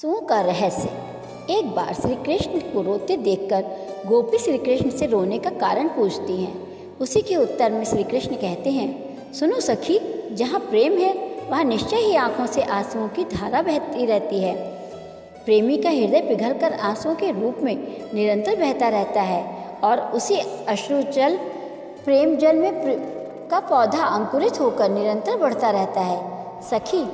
आंसुओं का रहस्य। एक बार श्री कृष्ण को रोते देखकर गोपी श्री कृष्ण से रोने का कारण पूछती हैं। उसी के उत्तर में श्री कृष्ण कहते हैं, सुनो सखी, जहाँ प्रेम है वहाँ निश्चय ही आँखों से आंसुओं की धारा बहती रहती है। प्रेमी का हृदय पिघलकर आंसुओं के रूप में निरंतर बहता रहता है और उसी अश्रुजल प्रेम जल में का पौधा अंकुरित होकर निरंतर बढ़ता रहता है। सखी,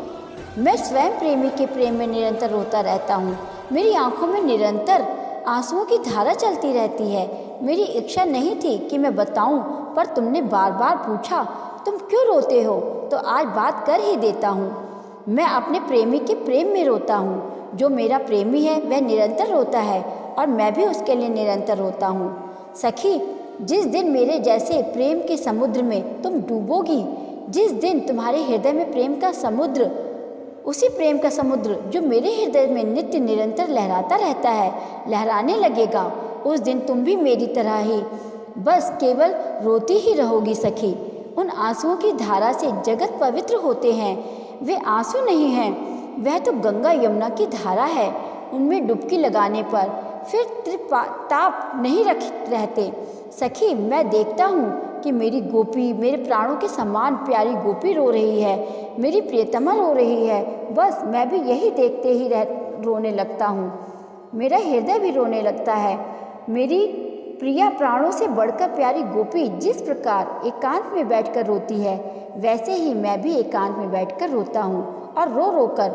मैं स्वयं प्रेमी के प्रेम में निरंतर रोता रहता हूँ। मेरी आंखों में निरंतर आंसुओं की धारा चलती रहती है। मेरी इच्छा नहीं थी कि मैं बताऊं, पर तुमने बार बार पूछा तुम क्यों रोते हो, तो आज बात कर ही देता हूँ। मैं अपने प्रेमी के प्रेम में रोता हूँ। जो मेरा प्रेमी है वह निरंतर रोता है और मैं भी उसके लिए निरंतर रोता हूँ। सखी, जिस दिन मेरे जैसे प्रेम के समुद्र में तुम डूबोगी, जिस दिन तुम्हारे हृदय में प्रेम का समुद्र, उसी प्रेम का समुद्र जो मेरे हृदय में नित्य निरंतर लहराता रहता है, लहराने लगेगा, उस दिन तुम भी मेरी तरह ही बस केवल रोती ही रहोगी। सखी, उन आंसुओं की धारा से जगत पवित्र होते हैं। वे आंसू नहीं हैं, वह तो गंगा यमुना की धारा है। उनमें डुबकी लगाने पर फिर ताप नहीं रहते। सखी, मैं देखता हूँ कि मेरी गोपी, मेरे प्राणों के समान प्यारी गोपी रो रही है, मेरी प्रियतमा रो रही है। बस मैं भी यही देखते ही रोने लगता हूँ। मेरा हृदय भी रोने लगता है। मेरी प्रिया प्राणों से बढ़कर प्यारी गोपी जिस प्रकार एकांत में बैठकर रोती है, वैसे ही मैं भी एकांत में बैठकर रोता हूँ और रो रो कर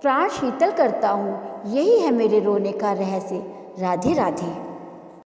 प्राण शीतल करता हूँ। यही है मेरे रोने का रहस्य। राधे राधे।